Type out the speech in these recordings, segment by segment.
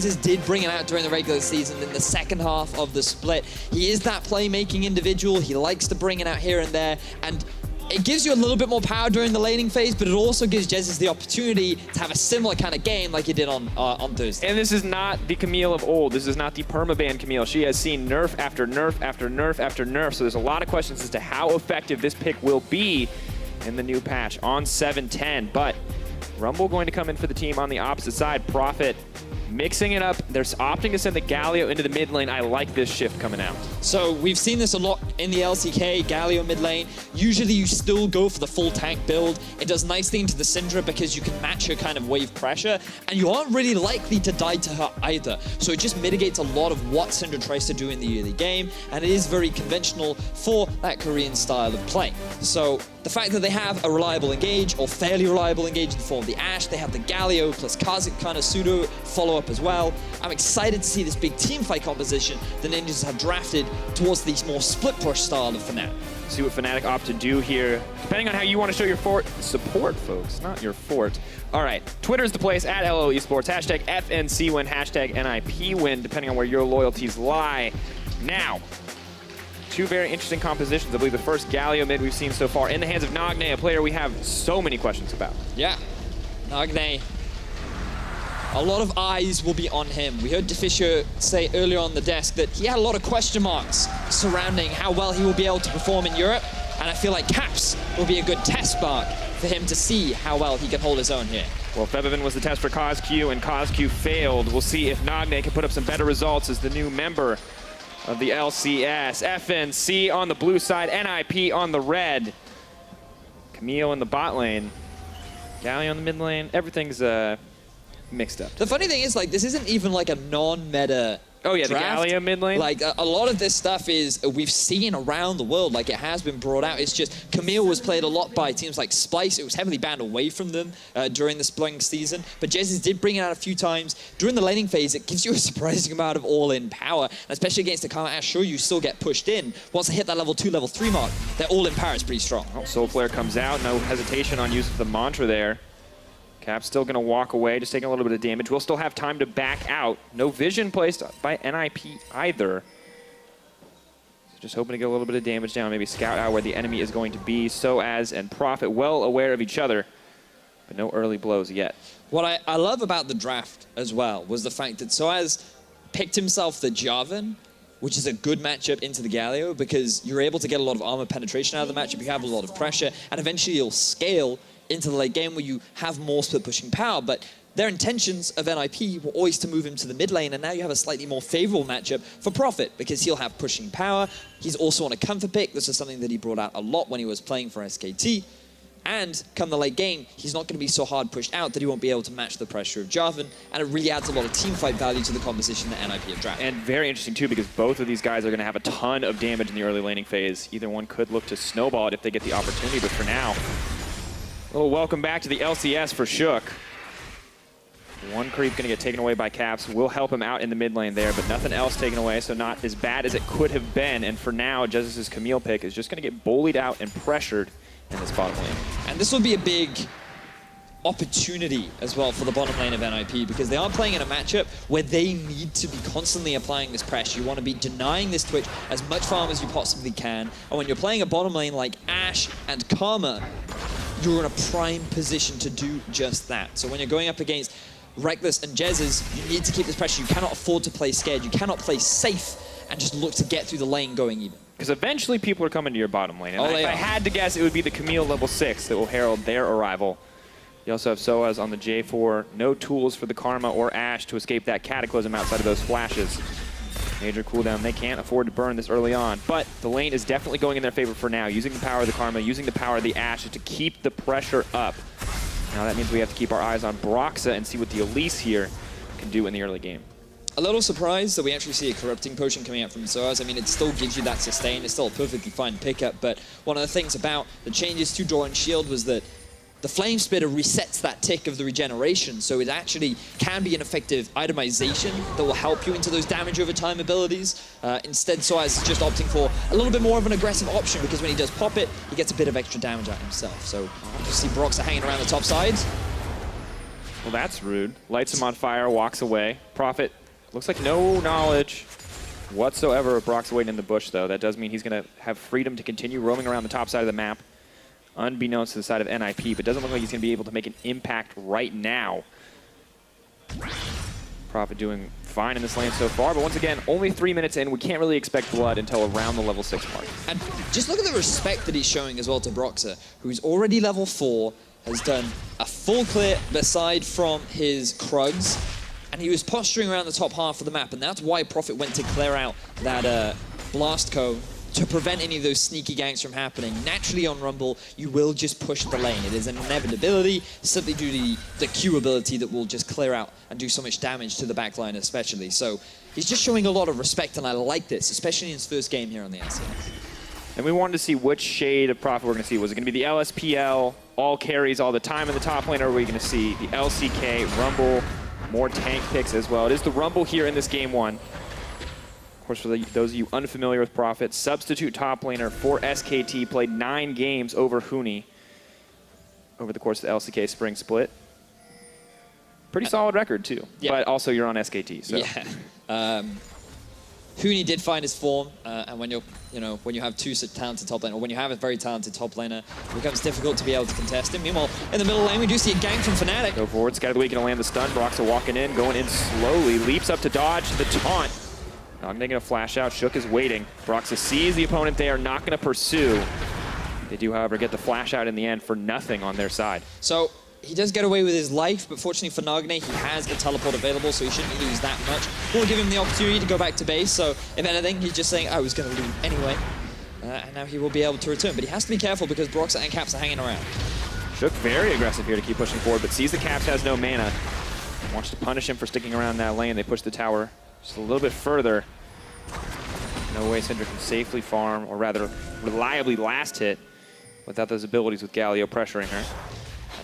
Jesiz did bring it out during the regular season in the second half of the split. He is that playmaking individual. He likes to bring it out here and there, and it gives you a little bit more power during the laning phase, but it also gives Jesiz the opportunity to have a similar kind of game like he did on Thursday. And this is not the Camille of old. This is not the permaban Camille. She has seen nerf after nerf after nerf after nerf, so there's a lot of questions as to how effective this pick will be in the new patch on 7-10. But Rumble going to come in for the team on the opposite side. Prophet mixing it up. They're opting to send the Galio into the mid lane. I like this shift coming out. So we've seen this a lot in the LCK, Galio mid lane. Usually you still go for the full tank build. It does nicely into the Syndra because you can match her kind of wave pressure, and you aren't really likely to die to her either. So it just mitigates a lot of what Syndra tries to do in the early game, and it is very conventional for that Korean style of play. So the fact that they have a reliable engage, or fairly reliable engage in the form of the AShe, they have the Galio plus Kha'Zix kind of pseudo follow-up as well. I'm excited to see this big team fight composition the Ninjas have drafted towards the more split push style of Fnatic. See what Fnatic opt to do here, depending on how you want to show your support, folks, not your fort. All right, Twitter's the place, at LO eSports, hashtag FNC win, hashtag NIP win, depending on where your loyalties lie. Now, two very interesting compositions. I believe the first Galio mid we've seen so far in the hands of Nagne, a player we have so many questions about. Yeah, Nagne. A lot of eyes will be on him. We heard Deficio say earlier on the desk that he had a lot of question marks surrounding how well he will be able to perform in Europe, and I feel like Caps will be a good test mark for him to see how well he can hold his own here. Well, Febiven was the test for HeaQ, and HeaQ failed. We'll see if Nagne can put up some better results as the new member of the LCS. FNC on the blue side, NIP on the red. Camille in the bot lane. Galio in the mid lane. Everything's mixed up. The funny thing is, like, this isn't even like a non-meta draft. The Galio mid lane? Like, a lot of this stuff is, we've seen around the world, like, it has been brought out. It's just, Camille was played a lot by teams like Splice. It was heavily banned away from them during the spring season. But Jesiz did bring it out a few times. During the laning phase, it gives you a surprising amount of all-in power. And especially against the Karma Ashe, sure, you still get pushed in. Once they hit that level 2, level 3 mark, their all-in power is pretty strong. Oh, Soul Flare comes out. No hesitation on use of the mantra there. Cap's still going to walk away, just taking a little bit of damage. We'll still have time to back out. No vision placed by NIP either. So just hoping to get a little bit of damage down, maybe scout out where the enemy is going to be. sOAZ and Prophet well aware of each other, but no early blows yet. What I love about the draft as well was the fact that sOAZ picked himself the Jarvan, which is a good matchup into the Galio, because you're able to get a lot of armor penetration out of the matchup, you have a lot of pressure, and eventually you'll scale into the late game where you have more split pushing power. But their intentions of NIP were always to move him to the mid lane, and now you have a slightly more favorable matchup for Prophet because he'll have pushing power. He's also on a comfort pick. This is something that he brought out a lot when he was playing for SKT. And come the late game, he's not going to be so hard pushed out that he won't be able to match the pressure of Jarvan, and it really adds a lot of team fight value to the composition that NIP have drafted. And very interesting too, because both of these guys are going to have a ton of damage in the early laning phase. Either one could look to snowball it if they get the opportunity, but for now, a little welcome back to the LCS for Shook. One creep going to get taken away by Caps. Will help him out in the mid lane there, but nothing else taken away, so not as bad as it could have been. And for now, Jeziz's Camille pick is just going to get bullied out and pressured in this bottom lane. And this will be a big opportunity as well for the bottom lane of NIP, because they are playing in a matchup where they need to be constantly applying this pressure. You want to be denying this Twitch as much farm as you possibly can. And when you're playing a bottom lane like Ashe and Karma, you're in a prime position to do just that. So when you're going up against Rekkles and Jesiz, you need to keep this pressure. You cannot afford to play scared. You cannot play safe and just look to get through the lane going even. Because eventually people are coming to your bottom lane. And if I had to guess, it would be the Camille level 6 that will herald their arrival. You also have sOAZ on the J4. No tools for the Karma or Ashe to escape that Cataclysm outside of those flashes. Major cooldown. They can't afford to burn this early on. But the lane is definitely going in their favor for now. Using the power of the Karma, using the power of the Ashe to keep the pressure up. Now that means we have to keep our eyes on Broxah and see what the Elise here can do in the early game. A little surprised that we actually see a Corrupting Potion coming out from sOAZ. I mean, it still gives you that sustain. It's still a perfectly fine pickup. But one of the things about the changes to Draw and Shield was that the Flame Spitter resets that tick of the regeneration, so it actually can be an effective itemization that will help you into those damage over time abilities. Instead, sOAZ is just opting for a little bit more of an aggressive option, because when he does pop it, he gets a bit of extra damage out himself. So we'll just see Broxah hanging around the top side. Well, that's rude. Lights him on fire, walks away. Prophet looks like no knowledge whatsoever of Broxah waiting in the bush, though. That does mean he's going to have freedom to continue roaming around the top side of the map, unbeknownst to the side of NIP, but doesn't look like he's going to be able to make an impact right now. Prophet doing fine in this lane so far, but once again, only 3 minutes in. We can't really expect blood until around the level 6 mark. And just look at the respect that he's showing as well to Broxah, who's already level 4, has done a full clear aside from his Krugs, and he was posturing around the top half of the map, and that's why Prophet went to clear out that blast cone to prevent any of those sneaky ganks from happening. Naturally on Rumble, you will just push the lane. It is an inevitability simply due to the Q ability that will just clear out and do so much damage to the backline especially. So he's just showing a lot of respect, and I like this, especially in his first game here on the LCS. And we wanted to see which shade of Prophet we're going to see. Was it going to be the LSPL, all carries all the time in the top lane, or are we going to see the LCK, Rumble, more tank picks as well? It is the Rumble here in this game 1. Of course, for those of you unfamiliar with Prophet, substitute top laner for SKT, played 9 games over HeaQ over the course of the LCK Spring Split. Pretty solid record, too. Yeah. But also, you're on SKT, so. Yeah. HeaQ did find his form, and when you have two such talented top laner, or when you have a very talented top laner, it becomes difficult to be able to contest him. Meanwhile, in the middle lane, we do see a gank from Fnatic. Go forward, Scatterweak gonna land the stun. Broxah walking in, going in slowly, leaps up to dodge the taunt. Nagne gonna flash out. Shook is waiting. Broxah sees the opponent there, not gonna pursue. They do, however, get the flash out in the end for nothing on their side. So he does get away with his life, but fortunately for Nagne, he has a teleport available, so he shouldn't lose that much. We'll give him the opportunity to go back to base, so if anything, he's just saying, I was going to lose anyway. And now he will be able to return, but he has to be careful because Broxah and Caps are hanging around. Shook very aggressive here to keep pushing forward, but sees the Caps has no mana. Wants to punish him for sticking around that lane. They push the tower just a little bit further. No way Syndra can safely farm, or rather, reliably last hit without those abilities with Galio pressuring her.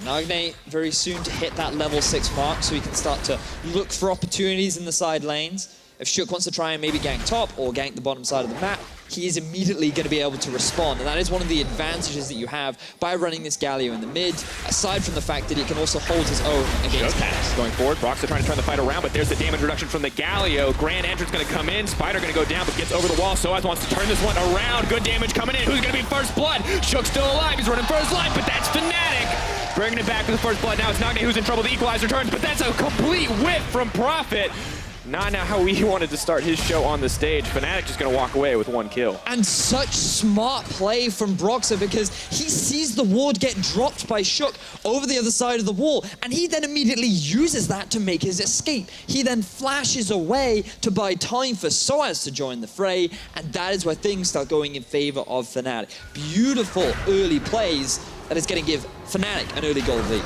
Nagne very soon to hit that level 6 mark, so he can start to look for opportunities in the side lanes. If Shook wants to try and maybe gank top or gank the bottom side of the map, he is immediately going to be able to respond, and that is one of the advantages that you have by running this Galio in the mid, aside from the fact that he can also hold his own against Caps. Going forward, Broxah trying to turn the fight around, but there's the damage reduction from the Galio. Grand Entrance going to come in, Spider going to go down, but gets over the wall. sOAZ wants to turn this one around. Good damage coming in. Who's going to be first blood? Shook's still alive. He's running for his life, but that's Fnatic. Bringing it back for the first blood. Now it's Nagne who's in trouble. The equalizer turns, but that's a complete whip from Prophet. Not now how he wanted to start his show on the stage. Fnatic just gonna walk away with 1 kill. And such smart play from Broxah, because he sees the ward get dropped by Shook over the other side of the wall, and he then immediately uses that to make his escape. He then flashes away to buy time for sOAZ to join the fray, and that is where things start going in favor of Fnatic. Beautiful early plays that is going to give Fnatic an early gold lead.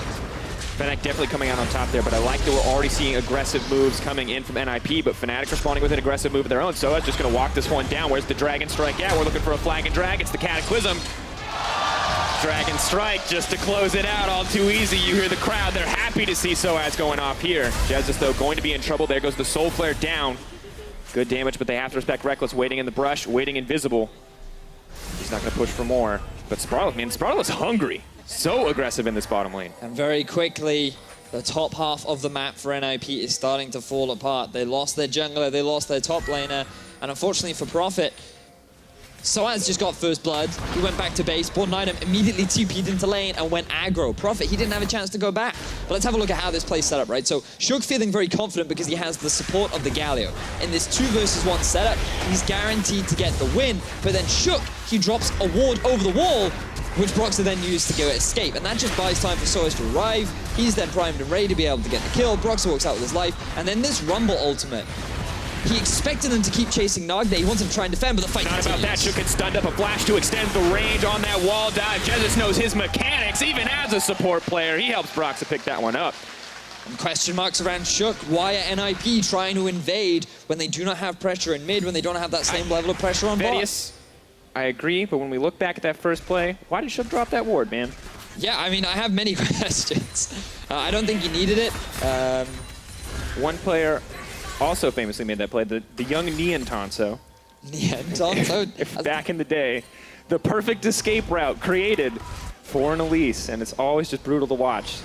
Fnatic definitely coming out on top there, but I like that we're already seeing aggressive moves coming in from NIP, but Fnatic responding with an aggressive move of their own. sOAZ just going to walk this one down. Where's the Dragon Strike at? We're looking for a flag and drag. It's the Cataclysm. Dragon Strike just to close it out. All too easy. You hear the crowd. They're happy to see sOAZ going off here. Jesiz, though, going to be in trouble. There goes the Soul Flare down. Good damage, but they have to respect Rekkles waiting in the brush, waiting invisible. He's not going to push for more. But Sprattel, man, Sprattel is hungry. So aggressive in this bottom lane. And very quickly, the top half of the map for NIP is starting to fall apart. They lost their jungler, they lost their top laner, and unfortunately for Prophet, sOAZ just got first blood. He went back to base, bought an item, immediately TP'd into lane and went aggro. Prophet, he didn't have a chance to go back. But let's have a look at how this play's set up, right? So Shook feeling very confident because he has the support of the Galio. In this 2 versus 1 setup, he's guaranteed to get the win, but then Shook, he drops a ward over the wall, which Broxah then used to go escape, and that just buys time for sOAZ to arrive. He's then primed and ready to be able to get the kill. Broxah walks out with his life, and then this Rumble ultimate. He expected them to keep chasing Nagne. He wanted to try and defend, but the fight continues. Not about that. Shook gets stunned up. A flash to extend the range on that wall dive. Jesiz knows his mechanics, even as a support player. He helps Broxah pick that one up. And question marks around Shook. Why are NIP trying to invade when they do not have pressure in mid, when they don't have that same level of pressure on Vedius, I agree, but when we look back at that first play, why did Shook drop that ward, man? Yeah, I mean, I have many questions. I don't think he needed it. One player also famously made that play, the young Neon Tonso. Neon Tonso? Back in the day, the perfect escape route created for an Elise, and it's always just brutal to watch.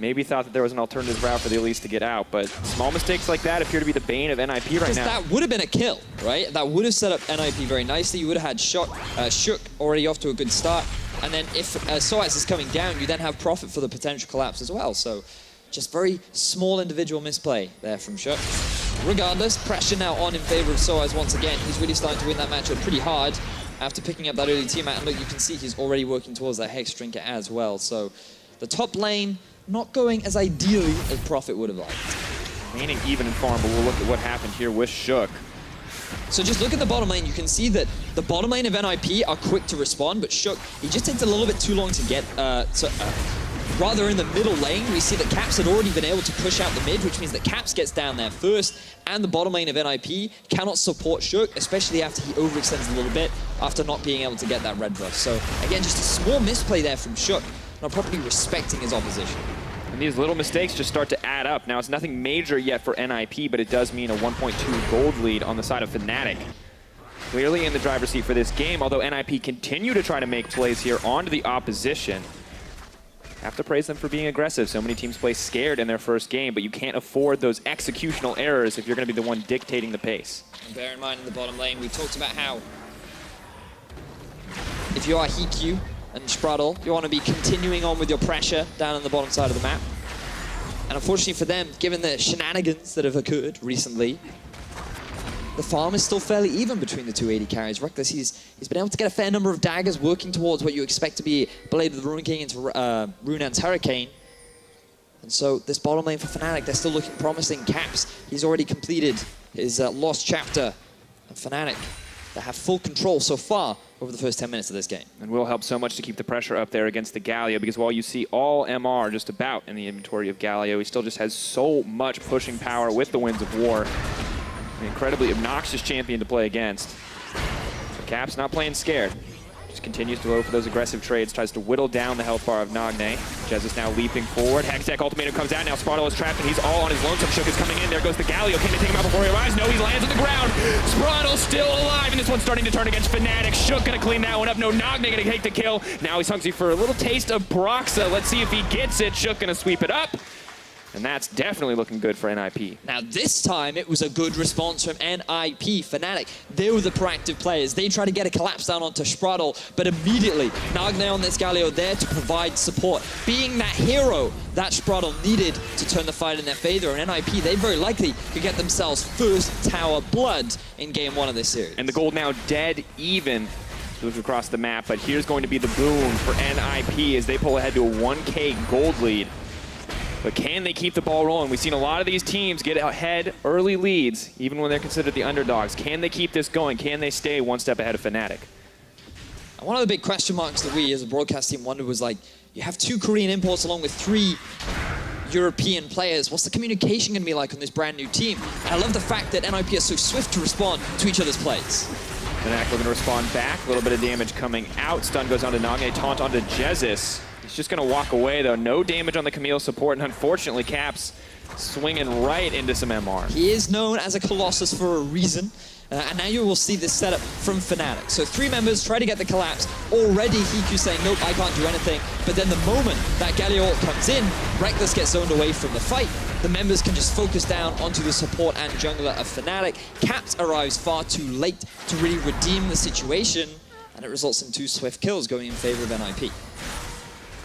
Maybe thought that there was an alternative route for the Elise to get out, but small mistakes like that appear to be the bane of NIP right now. That would have been a kill, right? That would have set up NIP very nicely. You would have had Shook already off to a good start. And then if sOAZ is coming down, you then have Prophet for the potential collapse as well. So just very small individual misplay there from Shook. Regardless, pressure now on in favor of sOAZ once again. He's really starting to win that matchup pretty hard after picking up that early team out. And look, you can see he's already working towards that Hex Trinket as well. So the top lane not going as ideally as Prophet would have liked. Remaining even in farm, but we'll look at what happened here with Shook. So just look at the bottom lane. You can see that the bottom lane of NIP are quick to respond, but Shook, he just takes a little bit too long to get. Rather in the middle lane, we see that Caps had already been able to push out the mid, which means that Caps gets down there first, and the bottom lane of NIP cannot support Shook, especially after he overextends a little bit after not being able to get that red buff. So again, just a small misplay there from Shook, not properly respecting his opposition. And these little mistakes just start to add up. Now, it's nothing major yet for NIP, but it does mean a 1.2 gold lead on the side of Fnatic. Clearly in the driver's seat for this game, although NIP continue to try to make plays here onto the opposition. Have to praise them for being aggressive. So many teams play scared in their first game, but you can't afford those executional errors if you're going to be the one dictating the pace. And bear in mind in the bottom lane, we talked about how if you are HeaQ and Sprattel, you want to be continuing on with your pressure down on the bottom side of the map. And unfortunately for them, given the shenanigans that have occurred recently, the farm is still fairly even between the two AD carries. Rekkles, he's been able to get a fair number of daggers working towards what you expect to be Blade of the Ruin King into Runan's Hurricane. And so this bottom lane for Fnatic, they're still looking promising. Caps, he's already completed his lost chapter. And Fnatic, they have full control so far over the first 10 minutes of this game. And will help so much to keep the pressure up there against the Galio, because while you see all MR just about in the inventory of Galio, he still just has so much pushing power with the Winds of War. An incredibly obnoxious champion to play against. So Caps not playing scared. Just continues to go for those aggressive trades, tries to whittle down the health bar of Nagne. Jesiz now leaping forward. Hextech ultimatum comes out. Now Sprattel is trapped and he's all on his lonesome. Shook is coming in. There goes the Galio. Can they take him out before he arrives? No, he lands on the ground. Sprattel still alive, and this one's starting to turn against Fnatic. Shook gonna clean that one up. No, Nagne gonna take the kill. Now he's hungry for a little taste of Broxah. Let's see if he gets it. Shook gonna sweep it up. And that's definitely looking good for NIP. Now this time it was a good response from NIP. Fnatic, they were the proactive players. They tried to get a collapse down onto Sprattel, but immediately Nagne on this Galio there to provide support. Being that hero that Sprattel needed to turn the fight in their favor, and NIP, they very likely could get themselves first tower blood in game 1 of this series. And the gold now dead even. Moves across the map, but here's going to be the boon for NIP as they pull ahead to a 1K gold lead. But can they keep the ball rolling? We've seen a lot of these teams get ahead early leads, even when they're considered the underdogs. Can they keep this going? Can they stay one step ahead of Fnatic? One of the big question marks that we as a broadcast team wondered was, like, you have 2 Korean imports along with 3 European players. What's the communication going to be like on this brand new team? And I love the fact that NIP are so swift to respond to each other's plays. Fnatic looking to respond back. A little bit of damage coming out. Stun goes on to Nagne, taunt onto Jesiz. He's just going to walk away, though. No damage on the Camille support, and unfortunately, Caps swinging right into some MR. He is known as a Colossus for a reason, and now you will see this setup from Fnatic. So 3 members try to get the collapse. Already, HeaQ saying, nope, I can't do anything. But then the moment that Galio ult comes in, Rekkles gets zoned away from the fight. The members can just focus down onto the support and jungler of Fnatic. Caps arrives far too late to really redeem the situation, and it results in 2 swift kills going in favor of NIP.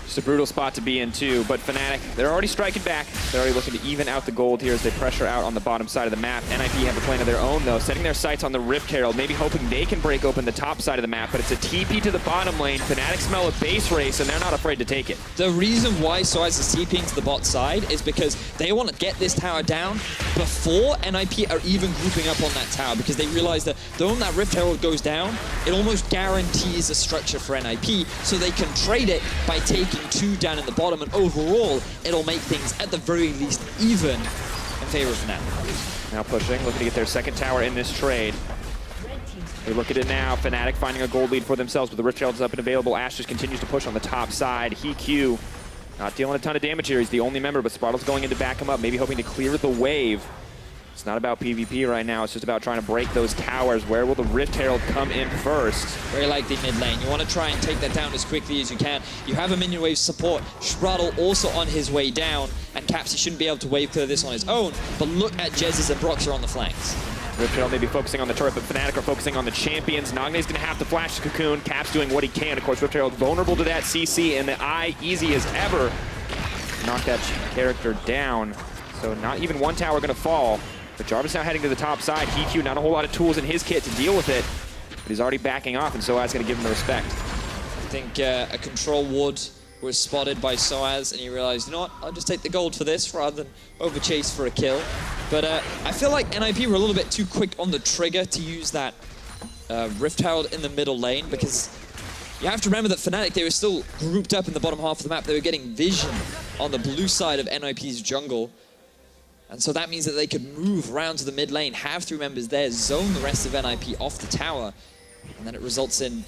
Just a brutal spot to be in, too. But Fnatic, they're already striking back. They're already looking to even out the gold here as they pressure out on the bottom side of the map. NIP have a plan of their own, though, setting their sights on the Rift Herald, maybe hoping they can break open the top side of the map. But it's a TP to the bottom lane. Fnatic smell a base race, and they're not afraid to take it. The reason why sOAZ is TPing to the bot side is because they want to get this tower down before NIP are even grouping up on that tower, because they realize that the moment that Rift Herald goes down, it almost guarantees a structure for NIP, so they can trade it by taking 2 down in the bottom, and overall, it'll make things at the very least even in favor of Fnatic. Now pushing, looking to get their second tower in this trade. They look at it now, Fnatic finding a gold lead for themselves, but the Rift Herald's up and available. AShe just continues to push on the top side. HeaQ not dealing a ton of damage here. He's the only member, but Sprattel's going in to back him up, maybe hoping to clear the wave. It's not about PvP right now. It's just about trying to break those towers. Where will the Rift Herald come in first? Very likely mid lane. You want to try and take that down as quickly as you can. You have a minion wave support. Sprattel also on his way down. And Caps, he shouldn't be able to wave clear this on his own. But look at Jesiz and Broxah on the flanks. Rift Herald may be focusing on the turret, but Fnatic are focusing on the champions. Nagne's going to have to flash the Cocoon. Caps doing what he can. Of course, Rift Herald vulnerable to that CC, and the eye easy as ever. Knock that character down. So not even one tower going to fall. But Jarvis now heading to the top side. HeaQ, not a whole lot of tools in his kit to deal with it. But he's already backing off, and sOAZ going to give him the respect. I think a control ward was spotted by sOAZ, and he realized, you know what, I'll just take the gold for this rather than overchase for a kill. But I feel like NIP were a little bit too quick on the trigger to use that Rift Herald in the middle lane, because you have to remember that Fnatic, they were still grouped up in the bottom half of the map. They were getting vision on the blue side of NIP's jungle. And so that means that they could move around to the mid lane, have 3 members there, zone the rest of NIP off the tower, and then it results in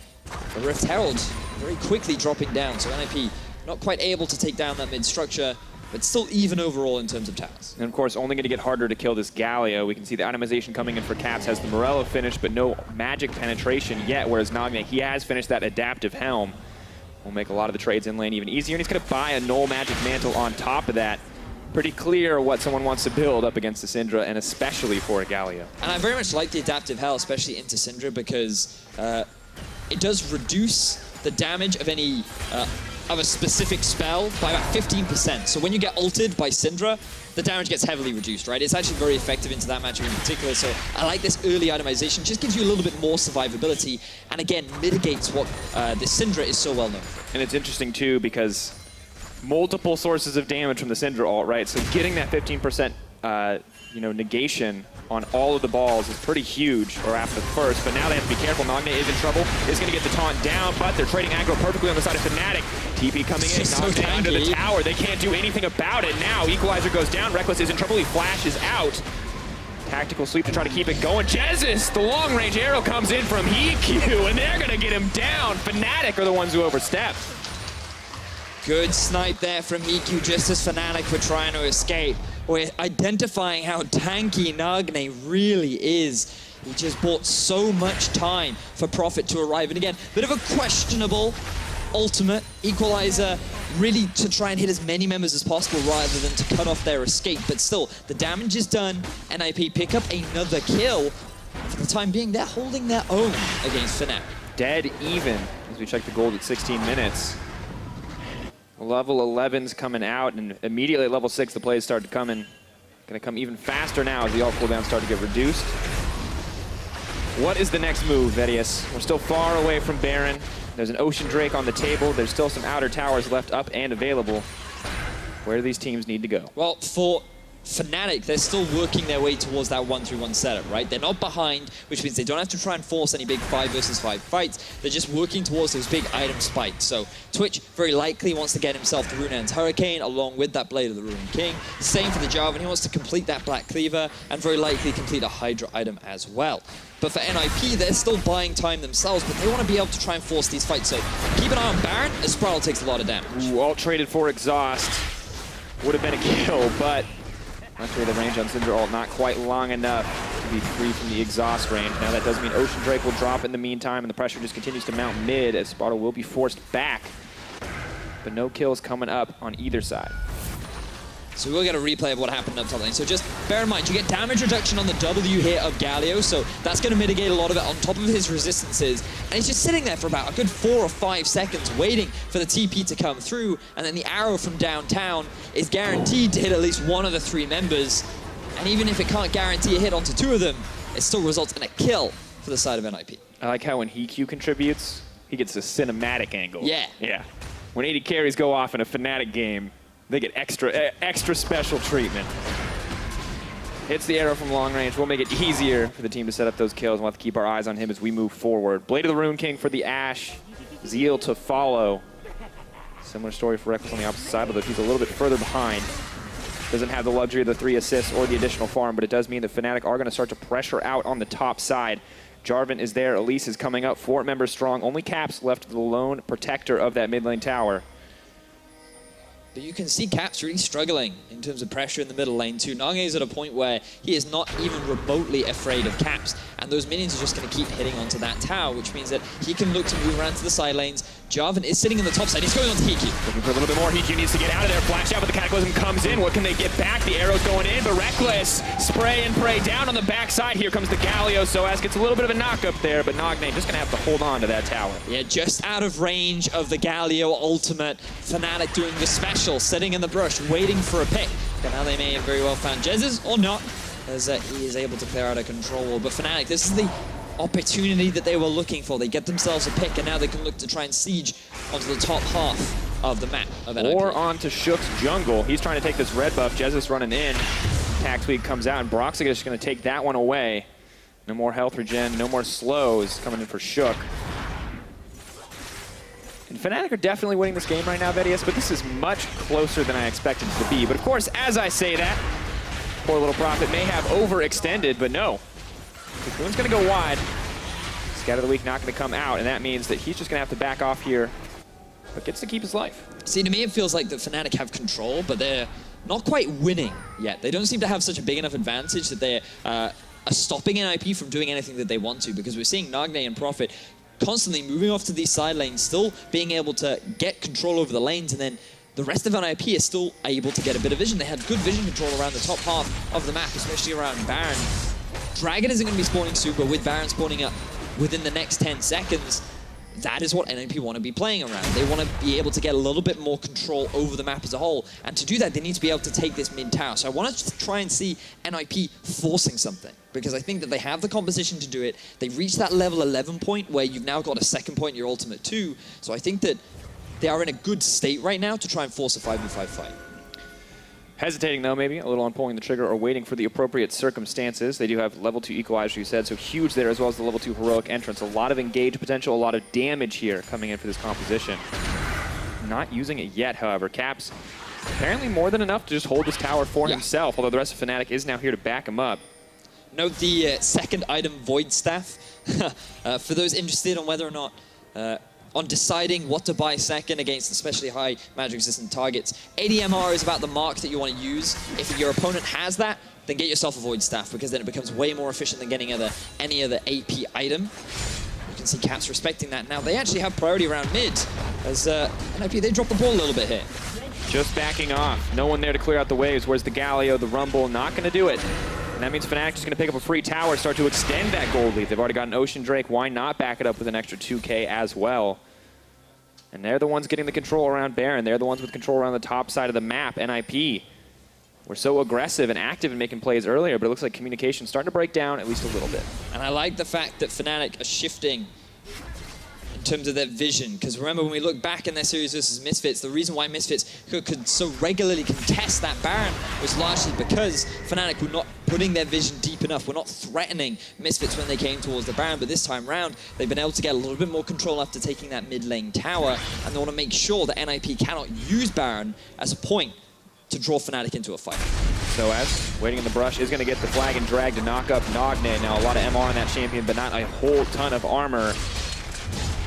the Rift Herald very quickly dropping down. So NIP not quite able to take down that mid structure, but still even overall in terms of towers. And of course, only going to get harder to kill this Galio. We can see the itemization coming in for Caps, has the Morello finish, but no magic penetration yet, whereas Nagne, he has finished that adaptive helm. Will make a lot of the trades in lane even easier, and he's going to buy a null magic mantle on top of that. Pretty clear what someone wants to build up against the Syndra, and especially for a Galio. And I very much like the adaptive hell, especially into Syndra, because it does reduce the damage of any of a specific spell by about 15%. So when you get ulted by Syndra, the damage gets heavily reduced, right? It's actually very effective into that matchup in particular. So I like this early itemization. Just gives you a little bit more survivability, and again, mitigates what this Syndra is so well known for. And it's interesting too, because multiple sources of damage from the Syndra ult, right? So getting that 15% negation on all of the balls is pretty huge, or after the first, but now they have to be careful. Nagne is in trouble, is going to get the taunt down, but they're trading aggro perfectly on the side of Fnatic. TP coming in, Nagne under the tower. They can't do anything about it now. Equalizer goes down, Rekkles is in trouble, he flashes out. Tactical sweep to try to keep it going. Jesiz, the long-range arrow comes in from HeaQ, and they're going to get him down. Fnatic are the ones who overstep. Good snipe there from HeaQ, just as Fnatic were trying to escape. We're identifying how tanky Nagne really is. He just bought so much time for Prophet to arrive. And again, bit of a questionable ultimate. Equalizer really to try and hit as many members as possible rather than to cut off their escape. But still, the damage is done. NIP pick up another kill. For the time being, they're holding their own against Fnatic. Dead even as we check the gold at 16 minutes. Level 11's coming out, and immediately at level 6 the plays start to come in. Gonna come even faster now as the ult cooldowns start to get reduced. What is the next move, Vedius? We're still far away from Baron. There's an Ocean Drake on the table. There's still some outer towers left up and available. Where do these teams need to go? Well, for Fnatic, they're still working their way towards that 1-3-1 setup, right? They're not behind, which means they don't have to try and force any big 5 versus 5 fights. They're just working towards those big item spikes. So Twitch very likely wants to get himself the Rune's Hurricane along with that Blade of the Ruined King. Same for the Jarvan. He wants to complete that Black Cleaver and very likely complete a Hydra item as well. But for NIP, they're still buying time themselves, but they want to be able to try and force these fights. So keep an eye on Baron, as Sprattel takes a lot of damage. Ooh, ult traded for exhaust. Would have been a kill, but actually, the range on Syndra ult not quite long enough to be free from the exhaust range. Now that does mean Ocean Drake will drop in the meantime, and the pressure just continues to mount mid as Sprattel will be forced back. But no kills coming up on either side. So we'll get a replay of what happened up top lane. So just bear in mind, you get damage reduction on the W hit of Galio, so that's going to mitigate a lot of it on top of his resistances. And he's just sitting there for about a good 4 or 5 seconds waiting for the TP to come through, and then the arrow from downtown is guaranteed to hit at least one of the 3 members. And even if it can't guarantee a hit onto 2 of them, it still results in a kill for the side of NIP. I like how when HeaQ contributes, he gets a cinematic angle. Yeah. Yeah. When 80 carries go off in a Fnatic game, they get extra special treatment. Hits the arrow from long range. Will make it easier for the team to set up those kills. We'll have to keep our eyes on him as we move forward. Blade of the Ruined King for the AShe. Zeal to follow. Similar story for Rekkles on the opposite side, although he's a little bit further behind. Doesn't have the luxury of the 3 assists or the additional farm, but it does mean the Fnatic are going to start to pressure out on the top side. Jarvan is there. Elise is coming up. 4 members strong. Only Caps left the lone protector of that mid lane tower. But you can see Caps really struggling in terms of pressure in the middle lane too. Nagne is at a point where he is not even remotely afraid of Caps, and those minions are just going to keep hitting onto that tower, which means that he can look to move around to the side lanes. Jarvan is sitting in the top side. He's going on to HeaQ. Looking for a little bit more. HeaQ needs to get out of there. Flash out, but the Cataclysm comes in. What can they get back? The arrow's going in, but Rekkles spray and pray down on the backside. Here comes the Galio. sOAZ gets a little bit of a knock up there, but Nagne just going to have to hold on to that tower. Yeah, just out of range of the Galio ultimate. Fnatic doing the special, sitting in the brush, waiting for a pick. And now they may have very well found Jesiz, or not, as he is able to clear out a control wall. But Fnatic, this is the opportunity that they were looking for. They get themselves a pick, and now they can look to try and siege onto the top half of the map of NIP. Or onto Shook's jungle. He's trying to take this red buff. Jesiz running in. Tax Weed comes out, and Broxah is going to take that one away. No more health regen, no more slows coming in for Shook. And Fnatic are definitely winning this game right now, Vedius, but this is much closer than I expected it to be. But of course, as I say that, poor little Prophet may have overextended, but no. Cocoon's going to go wide. Scatter the Weak not going to come out, and that means that he's just going to have to back off here, but gets to keep his life. See, to me it feels like the Fnatic have control, but they're not quite winning yet. They don't seem to have such a big enough advantage that they're stopping NIP from doing anything that they want to, because we're seeing Nagne and Prophet constantly moving off to these side lanes, still being able to get control over the lanes, and then the rest of NIP is still able to get a bit of vision. They had good vision control around the top half of the map, especially around Baron. Dragon isn't going to be spawning soon, but with Baron spawning up within the next 10 seconds, that is what NIP want to be playing around. They want to be able to get a little bit more control over the map as a whole, and to do that, they need to be able to take this mid tower. So I want to try and see NIP forcing something, because I think that they have the composition to do it. They reached that level 11 point where you've now got a second point in your ultimate 2, so I think that they are in a good state right now to try and force a 5v5 fight. Hesitating though, maybe a little on pulling the trigger or waiting for the appropriate circumstances. They do have level 2 equalizer, you said, so huge there, as well as the level 2 heroic entrance. A lot of engage potential, a lot of damage here coming in for this composition. Not using it yet, however. Caps apparently more than enough to just hold this tower for himself, although the rest of Fnatic is now here to back him up. Note the second item, Void Staff. For those interested on whether or not on deciding what to buy second against especially high magic resistant targets, ADMR is about the mark that you want to use. If your opponent has that, then get yourself a Void Staff, because then it becomes way more efficient than getting any other AP item. You can see Caps respecting that. Now they actually have priority around mid, as NIP, they drop the ball a little bit here. Just backing off. No one there to clear out the waves. Where's the Galio, the Rumble? Not going to do it. And that means Fnatic is going to pick up a free tower, start to extend that gold lead. They've already got an Ocean Drake. Why not back it up with an extra 2K as well? And they're the ones getting the control around Baron. They're the ones with control around the top side of the map. NIP were so aggressive and active in making plays earlier, but it looks like communication's starting to break down at least a little bit. And I like the fact that Fnatic are shifting in terms of their vision, because remember when we look back in their series versus Misfits, the reason why Misfits could so regularly contest that Baron was largely because Fnatic were not putting their vision deep enough. We're not threatening Misfits when they came towards the Baron, but this time round, they've been able to get a little bit more control after taking that mid lane tower, and they want to make sure that NIP cannot use Baron as a point to draw Fnatic into a fight. sOAZ, waiting in the brush, is going to get the flag and drag to knock up Nagne. Now a lot of MR on that champion, but not a whole ton of armor.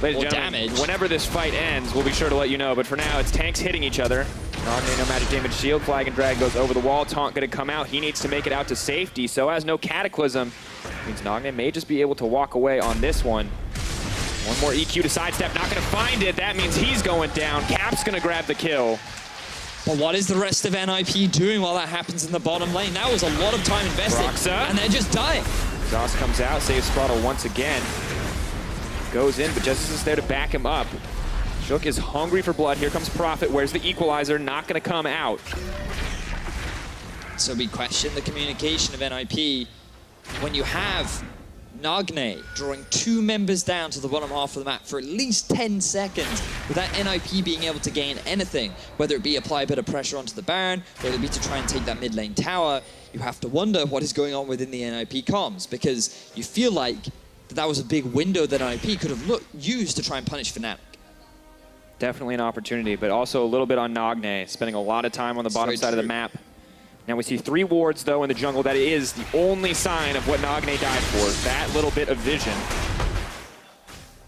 Ladies and gentlemen, damage. Whenever this fight ends, we'll be sure to let you know. But for now, it's tanks hitting each other. Nagne, no magic damage shield. Flag and drag goes over the wall. Taunt going to come out. He needs to make it out to safety. sOAZ, no Cataclysm. Means Nagne may just be able to walk away on this one. One more EQ to sidestep. Not going to find it. That means he's going down. Cap's going to grab the kill. But what is the rest of NIP doing while that happens in the bottom lane? That was a lot of time invested, Broxah. and they're just dying. Exhaust comes out, saves Sprattel once again. Goes in, but Jesiz is there to back him up. Shook is hungry for blood. Here comes Prophet. Where's the equalizer? Not going to come out. So we question the communication of NIP when you have Nagne drawing 2 members down to the bottom half of the map for at least 10 seconds without NIP being able to gain anything, whether it be apply a bit of pressure onto the Baron, whether it be to try and take that mid lane tower. You have to wonder what is going on within the NIP comms, because you feel like that was a big window that NIP could have used to try and punish Fnatic. Definitely an opportunity, but also a little bit on Nagne, spending a lot of time on the bottom side of the map. Now we see 3 wards, though, in the jungle. That is the only sign of what Nagne died for, that little bit of vision.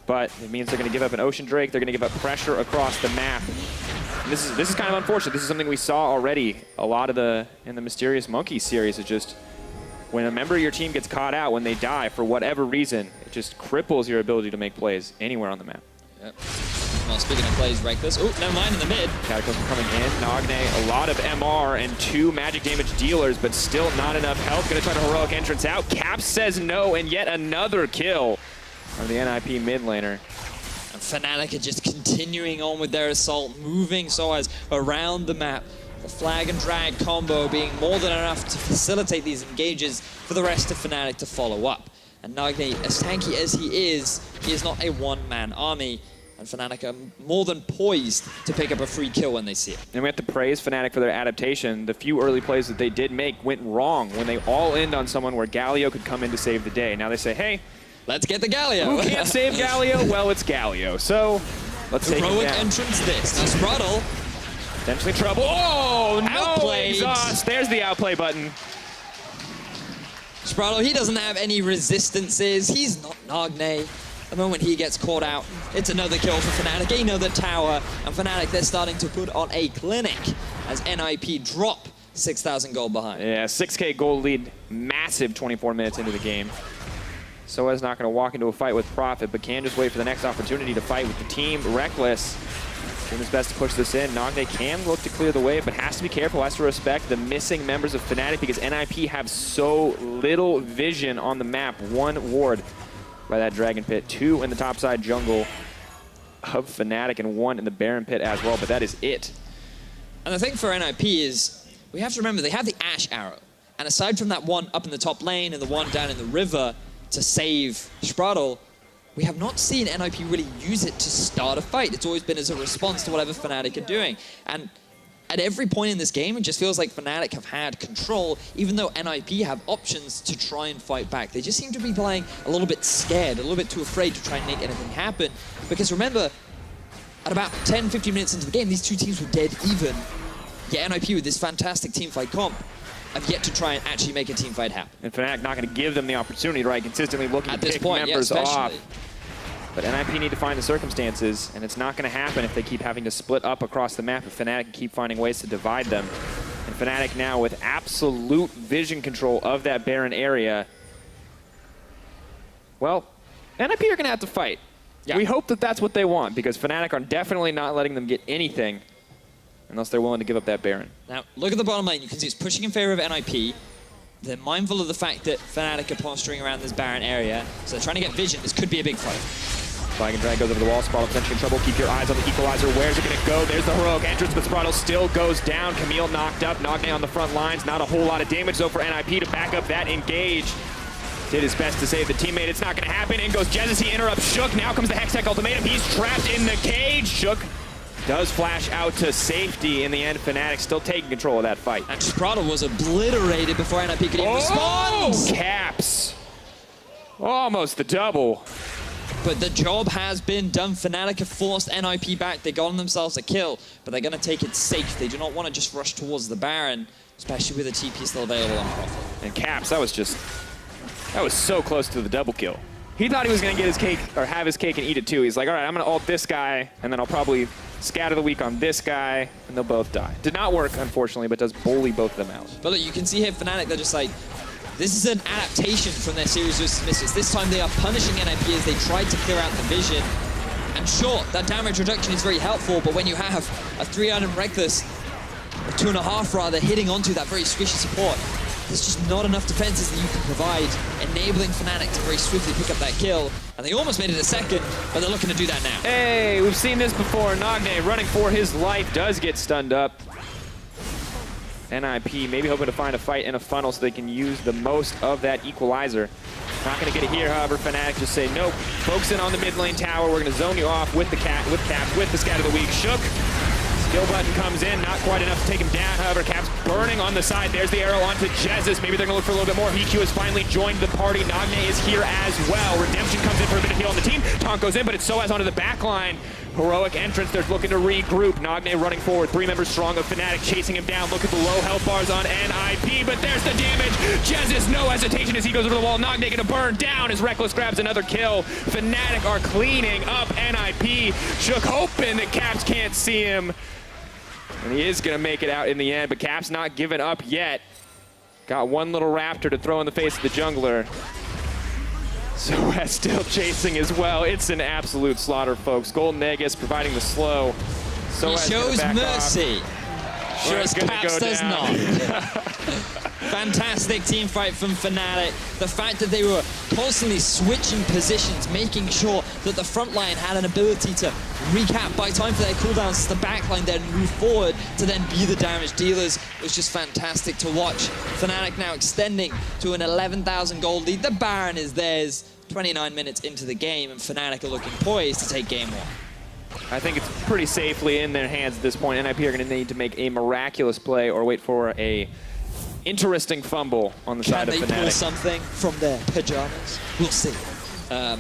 But it means they're going to give up an Ocean Drake. They're going to give up pressure across the map. This is kind of unfortunate. This is something we saw already a lot of in the Mysterious Monkey series. Is just when a member of your team gets caught out, when they die for whatever reason, it just cripples your ability to make plays anywhere on the map. Yep. Well, speaking of plays, Rekkles. Oh, never mind in the mid. Cataclysm coming in. Nagne, a lot of MR and 2 magic damage dealers, but still not enough health. Gonna try to heroic entrance out. Caps says no, and yet another kill from the NIP mid laner. And Fnatic are just continuing on with their assault, moving sOAZ around the map. The flag and drag combo being more than enough to facilitate these engages for the rest of Fnatic to follow up. And Nagne, as tanky as he is not a one-man army. And Fnatic are more than poised to pick up a free kill when they see it. And we have to praise Fnatic for their adaptation. The few early plays that they did make went wrong when they all in on someone where Galio could come in to save the day. Now they say, hey, let's get the Galio. Who can't save Galio? Well, it's Galio. So let's take it down. Heroic entrance this. Now Sprattel. Potentially trouble. Oh, no Outplayed. Exhaust. There's the outplay button. Sprattel, he doesn't have any resistances. He's not Nagne. The moment he gets caught out, it's another kill for Fnatic, another tower, and Fnatic, they're starting to put on a clinic as NIP drop 6,000 gold behind. Yeah, 6K gold lead, massive 24 minutes into the game. sOAZ not going to walk into a fight with Profit, but can just wait for the next opportunity to fight with the team. Rekkles doing his best to push this in. Nagne can look to clear the way, but has to be careful, has to respect the missing members of Fnatic because NIP have so little vision on the map. 1 ward by that Dragon Pit, 2 in the topside jungle of Fnatic, and 1 in the Baron Pit as well, but that is it. And the thing for NIP is, we have to remember they have the AShe arrow, and aside from that one up in the top lane and the one down in the river to save Sprattel, we have not seen NIP really use it to start a fight. It's always been as a response to whatever Fnatic are doing. And at every point in this game, it just feels like Fnatic have had control, even though NIP have options to try and fight back. They just seem to be playing a little bit scared, a little bit too afraid to try and make anything happen. Because remember, at about 10-15 minutes into the game, these two teams were dead even. Yet NIP, with this fantastic teamfight comp, have yet to try and actually make a teamfight happen. And Fnatic not going to give them the opportunity, right? Consistently looking at to this pick point, members yeah, off. But NIP need to find the circumstances, and it's not going to happen if they keep having to split up across the map, if Fnatic keep finding ways to divide them. And Fnatic now with absolute vision control of that Baron area. Well, NIP are going to have to fight. Yeah. We hope that that's what they want, because Fnatic are definitely not letting them get anything unless they're willing to give up that Baron. Now, look at the bottom lane. You can see it's pushing in favor of NIP. They're mindful of the fact that Fnatic are posturing around this Baron area, so they're trying to get vision. This could be a big fight. Flag and drag goes over the wall. Sprattel potentially in trouble. Keep your eyes on the equalizer. Where's it going to go? There's the heroic entrance, but Sprattel still goes down. Camille knocked up. Nagne on the front lines. Not a whole lot of damage, though, for NIP to back up that engage. Did his best to save the teammate. It's not going to happen. In goes Jesiz. He interrupts Shook. Now comes the Hextech ultimatum. He's trapped in the cage. Shook does flash out to safety. In the end, Fnatic still taking control of that fight. And Sprattel was obliterated before NIP could even respond. Caps. Almost the double. But the job has been done. Fnatic have forced NIP back. They got themselves a kill, but they're going to take it safe. They do not want to just rush towards the Baron, especially with the TP still available on Profit. And Caps, that was so close to the double kill. He thought he was going to get his cake, or have his cake and eat it too. He's like, all right, I'm going to ult this guy, and then I'll probably scatter the weak on this guy, and they'll both die. Did not work, unfortunately, but does bully both of them out. But look, you can see here, Fnatic, they're just like, this is an adaptation from their series of dismisses. This time they are punishing NIP as they tried to clear out the vision. And sure, that damage reduction is very helpful, but when you have a 3-item Rekkles, or 2.5 rather, hitting onto that very squishy support, there's just not enough defenses that you can provide, enabling Fnatic to very swiftly pick up that kill. And they almost made it a second, but they're looking to do that now. Hey, we've seen this before. Nagne running for his life does get stunned up. NIP maybe hoping to find a fight in a funnel so they can use the most of that equalizer. Not going to get it here, however. Fnatic just say, nope, focusing on the mid lane tower. We're going to zone you off with the Caps, with the Scatter of the Weak. Shook. Skill button comes in, not quite enough to take him down. However, Caps burning on the side. There's the arrow onto Jesiz. Maybe they're going to look for a little bit more. HeaQ has finally joined the party. Nagne is here as well. Redemption comes in for a bit of heal on the team. Taunt goes in, but it's sOAZ onto the back line. Heroic entrance, they're looking to regroup. Nagne running forward, 3 members strong of Fnatic chasing him down. Look at the low health bars on NIP, but there's the damage. Jesiz, no hesitation as he goes over the wall. Nagne gonna burn down as Rekkles grabs another kill. Fnatic are cleaning up NIP. Shook hoping that Caps can't see him. And he is going to make it out in the end, but Cap's not giving up yet. Got one little raptor to throw in the face of the jungler. sOAZ still chasing as well. It's an absolute slaughter, folks. Golden Aegis providing the slow. He shows mercy, whereas Caps does not. Fantastic team fight from Fnatic. The fact that they were constantly switching positions, making sure that the front line had an ability to recap, buy time for their cooldowns, the back line then move forward to then be the damage dealers. It was just fantastic to watch. Fnatic now extending to an 11,000 gold lead. The Baron is theirs 29 minutes into the game, and Fnatic are looking poised to take game one. I think it's pretty safely in their hands at this point. NIP are going to need to make a miraculous play or wait for a interesting fumble on the side of Fnatic. Can they pull something from their Pyjamas? We'll see. But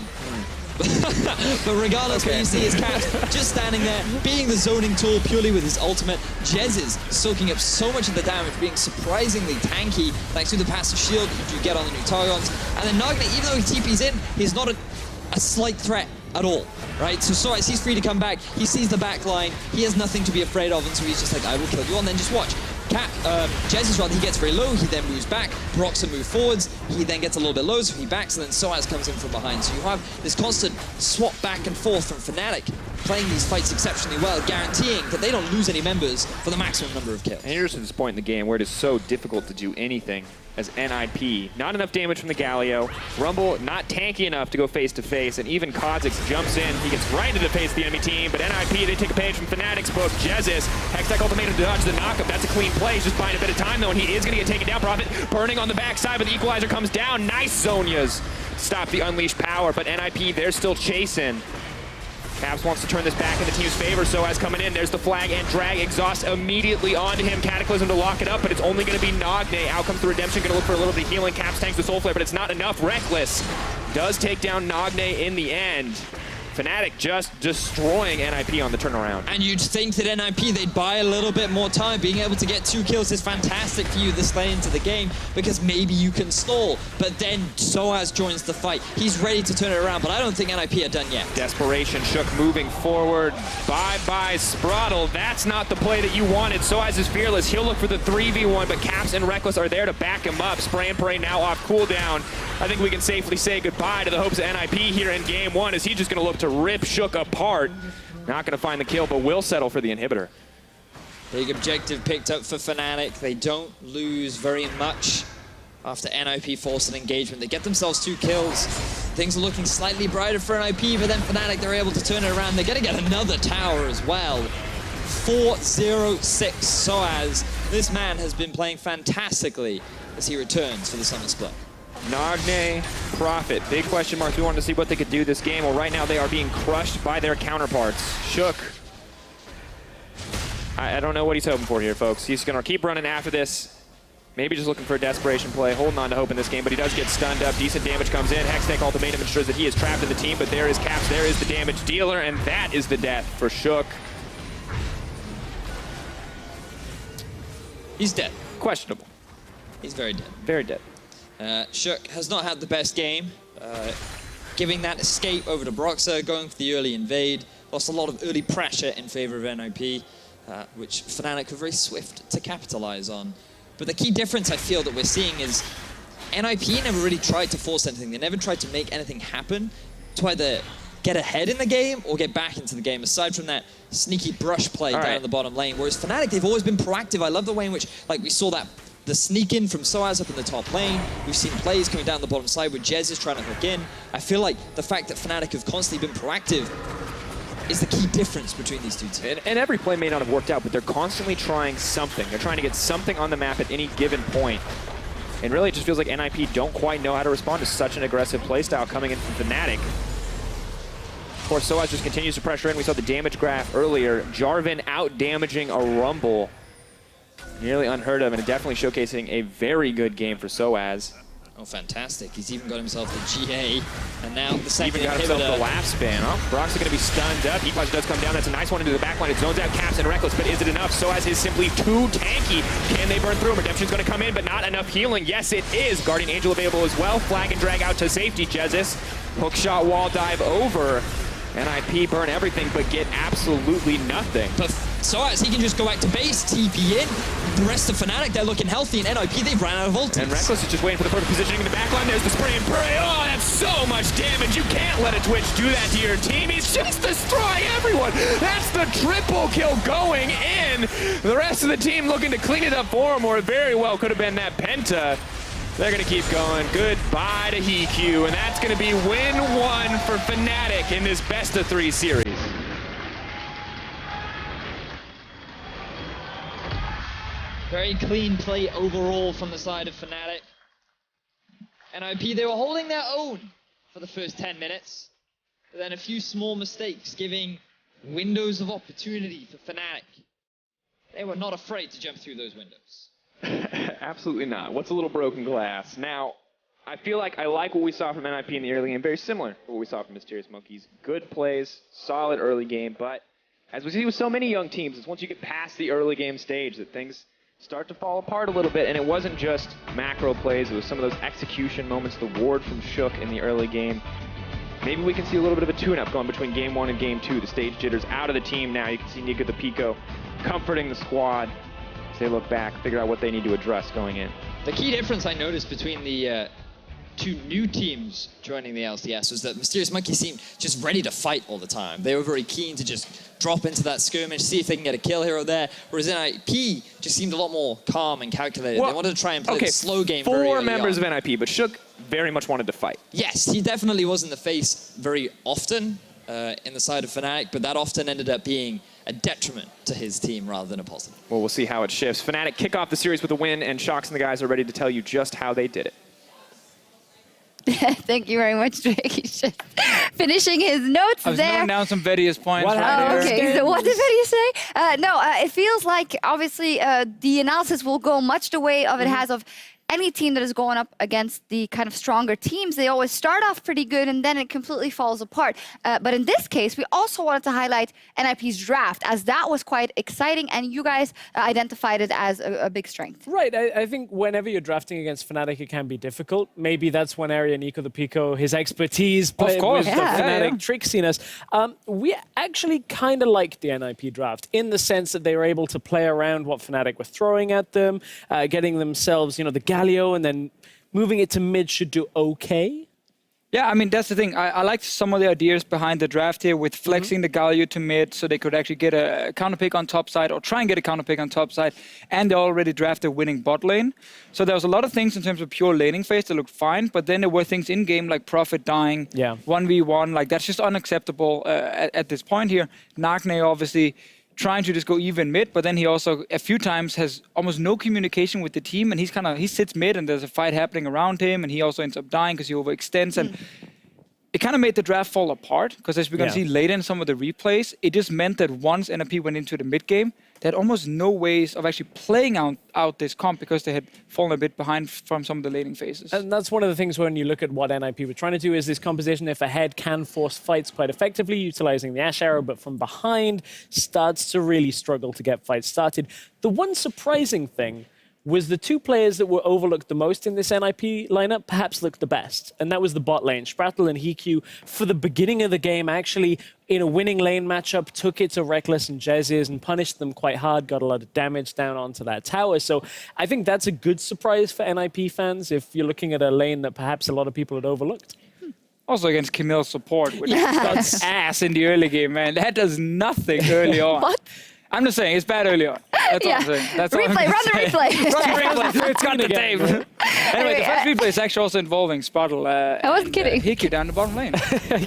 regardless, what you see is Caps just standing there, being the zoning tool purely with his ultimate. Jesiz soaking up so much of the damage, being surprisingly tanky, thanks to the passive shield that you do get on the new Targons. And then Nagne, even though he TP's in, he's not a slight threat at all, right? So sOAZ, he's free to come back. He sees the back line. He has nothing to be afraid of, and so he's just like, I will kill you, and then just watch. Jesiz, rather, he gets very low, he then moves back, Broxah moves forwards, he then gets a little bit low, so he backs, and then sOAZ comes in from behind. So you have this constant swap back and forth from Fnatic, playing these fights exceptionally well, guaranteeing that they don't lose any members for the maximum number of kills. And here's to this point in the game where it is so difficult to do anything as NIP. Not enough damage from the Galio. Rumble not tanky enough to go face-to-face, and even Kha'Zix jumps in. He gets right into the face of the enemy team, but NIP, they take a page from Fnatic's book. Jesiz, Hextech ultimatum to dodge the knockup. That's a clean play. He's just buying a bit of time, though, and he is going to get taken down. Prophet burning on the backside, but the equalizer comes down. Nice Zonias. Stop the unleashed power, but NIP, they're still chasing. Caps wants to turn this back in the team's favor. sOAZ coming in. There's the flag and drag. Exhaust immediately onto him. Cataclysm to lock it up, but it's only going to be Nagne. Out comes the Redemption. Going to look for a little bit of healing. Caps tanks the Soul Flare, but it's not enough. Rekkles does take down Nagne in the end. Fnatic just destroying NIP on the turnaround. And you'd think that NIP, they'd buy a little bit more time. Being able to get 2 kills is fantastic for you this late into the game, because maybe you can stall. But then sOAZ joins the fight. He's ready to turn it around, but I don't think NIP are done yet. Desperation, Shook moving forward. Bye-bye, Sprattel. That's not the play that you wanted. sOAZ is fearless. He'll look for the 3v1, but Caps and Rekkles are there to back him up. Spray and Pray now off cooldown. I think we can safely say goodbye to the hopes of NIP here in game one, as he's just going to look to rip Shook apart. Not going to find the kill, but will settle for the inhibitor. Big objective picked up for Fnatic. They don't lose very much after NIP forced an engagement. They get themselves 2 kills. Things are looking slightly brighter for NIP, but then Fnatic, they're able to turn it around. They're going to get another tower as well. 4-0-6 sOAZ. This man has been playing fantastically as he returns for the Summer Split. Nagne, Prophet, big question marks. We wanted to see what they could do this game. Well, right now they are being crushed by their counterparts. Shook. I don't know what he's hoping for here, folks. He's going to keep running after this. Maybe just looking for a desperation play, holding on to hope in this game, but he does get stunned up. Decent damage comes in. Hextech ultimatum ensures that he is trapped in the team, but there is Caps, there is the damage dealer, and that is the death for Shook. He's dead. Questionable. He's very dead. Very dead. Shook has not had the best game, giving that escape over to Broxah, going for the early invade, lost a lot of early pressure in favor of NIP, which Fnatic were very swift to capitalize on. But the key difference I feel that we're seeing is NIP never really tried to force anything. They never tried to make anything happen to either get ahead in the game or get back into the game, aside from that sneaky brush play down in the bottom lane. Whereas Fnatic, they've always been proactive. I love the way in which, like, we saw that the sneak in from sOAZ up in the top lane. We've seen plays coming down the bottom side with Jesiz trying to hook in. I feel like the fact that Fnatic have constantly been proactive is the key difference between these two teams. And every play may not have worked out, but they're constantly trying something. They're trying to get something on the map at any given point. And really, it just feels like NIP don't quite know how to respond to such an aggressive playstyle coming in from Fnatic. Of course, sOAZ just continues to pressure in. We saw the damage graph earlier. Jarvan out-damaging a Rumble. Nearly unheard of, and definitely showcasing a very good game for sOAZ. Oh, fantastic. He's even got himself the GA, and now the second even got himself the laugh spin. Oh, Broxah going to be stunned up. Equalizer does come down. That's a nice one into the backline. It zones out Caps and Rekkles, but is it enough? sOAZ is simply too tanky. Can they burn through him? Redemption's going to come in, but not enough healing. Yes, it is. Guardian Angel available as well. Flag and drag out to safety. Jesiz, hook shot, wall dive over. NIP burn everything, but get absolutely nothing. But sOAZ, he can just go back to base, TP in. The rest of Fnatic, they're looking healthy, and NIP, they've ran out of ultimates. And Rekkles is just waiting for the perfect positioning in the backline. There's the spray and pray. Oh, that's so much damage. You can't let a Twitch do that to your team. He's just destroying everyone. That's the triple kill going in. The rest of the team looking to clean it up for him, or it very well could have been that Penta. They're going to keep going. Goodbye to HeaQ, and that's going to be win 1 for Fnatic in this best-of-3 series. Very clean play overall from the side of Fnatic. NIP, they were holding their own for the first 10 minutes. But then a few small mistakes, giving windows of opportunity for Fnatic. They were not afraid to jump through those windows. Absolutely not. What's a little broken glass? Now, I feel like I like what we saw from NIP in the early game. Very similar to what we saw from Mysterious Monkeys. Good plays, solid early game, but as we see with so many young teams, it's once you get past the early game stage that things start to fall apart a little bit, and it wasn't just macro plays, it was some of those execution moments, the ward from Shook in the early game. Maybe we can see a little bit of a tune-up going between game 1 and game 2. The stage jitters out of the team now. You can see Nico the Pico comforting the squad as they look back, figure out what they need to address going in. The key difference I noticed between the two new teams joining the LCS was that Mysterious Monkeys seemed just ready to fight all the time. They were very keen to just drop into that skirmish, see if they can get a kill here or there, whereas NIP just seemed a lot more calm and calculated. Well, they wanted to try and play the slow game very early on. 4 members of NIP, but Shook very much wanted to fight. Yes, he definitely was in the face very often in the side of Fnatic, but that often ended up being a detriment to his team rather than a positive. Well, we'll see how it shifts. Fnatic kick off the series with a win, and Shox and the guys are ready to tell you just how they did it. Thank you very much, Drake. He's just finishing his notes I was there. noting down some Vedius points. Okay, so what did Vedius say? No, it feels like, obviously, the analysis will go much the way of it has of any team that is going up against the kind of stronger teams. They always start off pretty good and then it completely falls apart. But in this case, we also wanted to highlight NIP's draft, as that was quite exciting and you guys identified it as a big strength. Right, I think whenever you're drafting against Fnatic, it can be difficult. Maybe that's one area Nico the Pico, his expertise with the Fnatic tricksiness. We actually kind of liked the NIP draft in the sense that they were able to play around what Fnatic were throwing at them, getting themselves, you know, the Galio, and then moving it to mid should do okay. Yeah, I mean, that's the thing. I liked some of the ideas behind the draft here with flexing the Galio to mid so they could actually get a counter pick on top side or try and get a counter pick on top side. And they already drafted winning bot lane. So there was a lot of things in terms of pure laning phase that looked fine, but then there were things in game like Prophet dying, 1v1, like that's just unacceptable at this point here. Nagne obviously trying to just go even mid, but then he also a few times has almost no communication with the team, and he sits mid and there's a fight happening around him, and he also ends up dying because he overextends, and it kind of made the draft fall apart, because as we're going to see later in some of the replays, it just meant that once NIP went into the mid game, they had almost no ways of actually playing out this comp because they had fallen a bit behind from some of the laning phases. And that's one of the things when you look at what NIP were trying to do is this composition, if ahead, can force fights quite effectively, utilizing the Ashe arrow, but from behind starts to really struggle to get fights started. The one surprising thing was the 2 players that were overlooked the most in this NIP lineup perhaps looked the best. And that was the bot lane. Sprattel and HeaQ, for the beginning of the game, actually, in a winning lane matchup, took it to Rekkles and Jesiz and punished them quite hard, got a lot of damage down onto that tower. So I think that's a good surprise for NIP fans if you're looking at a lane that perhaps a lot of people had overlooked. Also against Camille's support, which got ass in the early game, man. That does nothing early on. What? I'm just saying, it's bad early on. That's all I'm saying. That's replay, run the replay. Run the replay. It's got the tape. Anyway, the first replay is actually also involving Sprattel. I wasn't kidding. HeaQ down the bottom lane.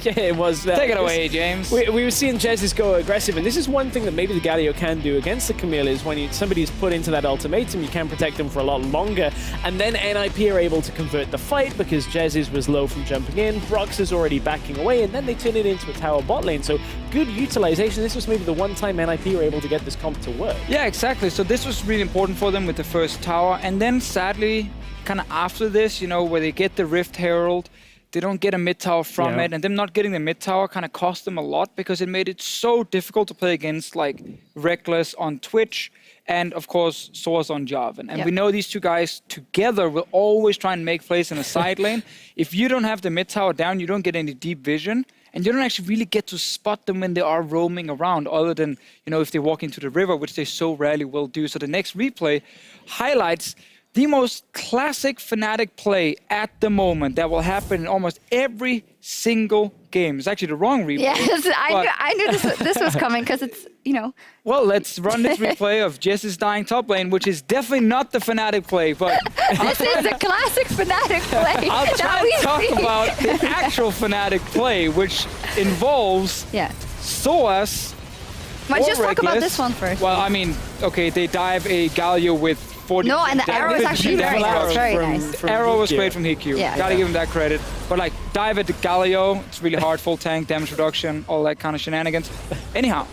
Yeah, it was. Take it away, James. We were seeing Jesiz go aggressive, and this is one thing that maybe the Galio can do against the Camille is when somebody's put into that ultimatum, you can protect them for a lot longer. And then NIP are able to convert the fight because Jesiz was low from jumping in, Broxah is already backing away, and then they turn it into a tower bot lane. So good utilization. This was maybe the one time NIP were able to get this comp to work. Yeah, exactly. So this was really important for them with the first tower. And then sadly, kind of after this, you know, where they get the Rift Herald, they don't get a mid tower from it, and them not getting the mid tower kind of cost them a lot because it made it so difficult to play against like Rekkles on Twitch and of course sOAZ on Jarvan. And we know these 2 guys together will always try and make plays in a side lane. If you don't have the mid tower down, you don't get any deep vision. and you don't actually really get to spot them when they are roaming around, other than, you know, if they walk into the river, which they so rarely will do. So the next replay highlights the most classic Fnatic play at the moment that will happen in almost every single game. It's actually the wrong replay. Yes, I knew this was coming because it's, you know. Well, let's run this replay of Jesiz dying top lane, which is definitely not the Fnatic play, but This is the classic Fnatic play. I'll try to talk about the actual Fnatic play, which involves sOAZ. Might just talk about Rekkles. this one first. Well, I mean, okay, they dive a Galio with 40. No, and the arrow is actually very nice. Very nice. The arrow was great from HeaQ. Yeah, Gotta give him that credit. But like, dive at the Galio, it's really hard, full tank, damage reduction, all that kind of shenanigans. Anyhow,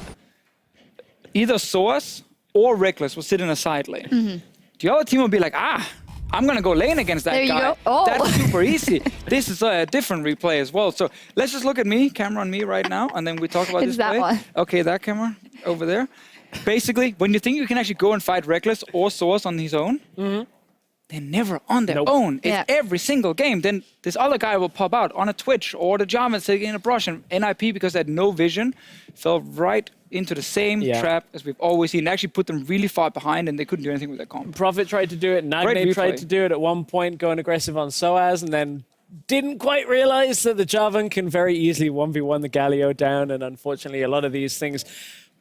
either sOAZ or Rekkles will sit in a side lane. The other team will be like, I'm gonna go lane against that there guy. You go. Oh. That's super easy. This is a different replay as well. So let's just look at me, camera on me right now, and then we talk about this that play. one. Okay, that camera over there. Basically, when you think you can actually go and fight Rekkles or sOAZ on his own, they're never on their own. It's every single game. Then this other guy will pop out on a Twitch, or the Jarvan taking a brush, and NIP, because they had no vision, fell right into the same trap as we've always seen. They actually put them really far behind, and they couldn't do anything with their comp. Prophet tried to do it. Nagne tried to do it at one point, going aggressive on sOAZ, and then didn't quite realize that the Jarvan can very easily 1v1 the Galio down, and unfortunately a lot of these things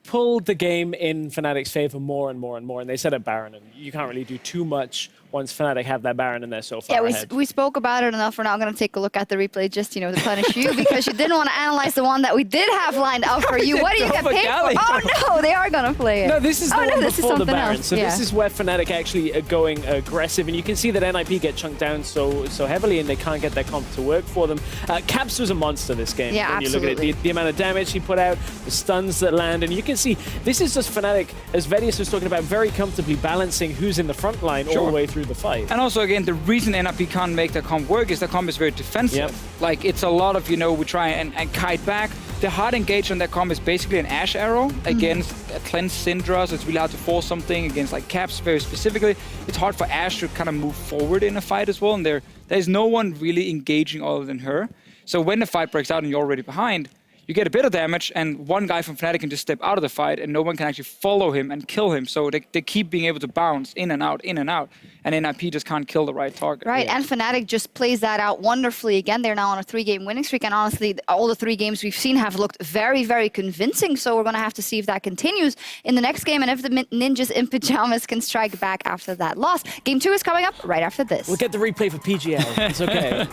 pulled the game in Fnatic's favor more and more and more, and they set up Baron, and you can't really do too much once Fnatic have that Baron and they're so far ahead. We spoke about it enough. We're now going to take a look at the replay just, you know, to punish you because you didn't want to analyze the one that we did have lined up for you. What do you get paid for? Oh, no, they are going to play it. No, this is the one before the Baron. Else. So this is where Fnatic actually are going aggressive, and you can see that NIP get chunked down so heavily and they can't get their comp to work for them. Caps was a monster this game. Yeah, when you absolutely. look at it, the amount of damage he put out, the stuns that land, and you can see this is just Fnatic, as Vedius was talking about, very comfortably balancing who's in the front line all the way through the fight. And also, again, the reason NIP can't make their comp work is their comp is very defensive. Like, it's a lot of, you know, we try and kite back. The hard engage on their comp is basically an AShe arrow against a cleansed Syndra, so it's really hard to force something against, like, Caps very specifically. It's hard for AShe to kind of move forward in a fight as well, and there's no one really engaging other than her. So when the fight breaks out and you're already behind, you get a bit of damage, and one guy from Fnatic can just step out of the fight, and no one can actually follow him and kill him. So they keep being able to bounce in and out, and NIP just can't kill the right target. Right, and Fnatic just plays that out wonderfully. Again, they're now on a 3-game winning streak, and honestly, all the 3 games we've seen have looked very, very convincing. So we're going to have to see if that continues in the next game, and if the Ninjas in Pyjamas can strike back after that loss. Game 2 is coming up right after this. We'll get the replay for PGL. It's okay.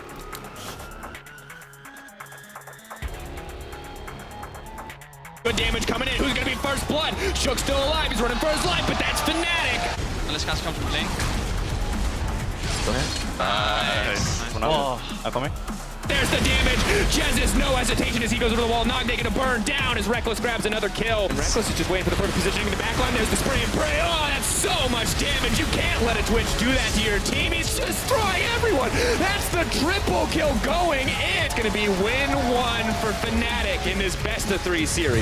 Good damage coming in. Who's going to be first blood? Shook's still alive. He's running for his life, but that's Fnatic. Let's cast come from lane. Go ahead. Nice. I'm coming. There's the damage. Jesiz, no hesitation as he goes over the wall. Nagne going to burn down as Rekkles grabs another kill. And Rekkles is just waiting for the perfect positioning in the backline. There's the spray and pray. Oh, that's so much damage. You can't let a Twitch do that to your team. He's destroying everyone. That's the triple kill going in. It's going to be win 1 for Fnatic in this best-of-3 series.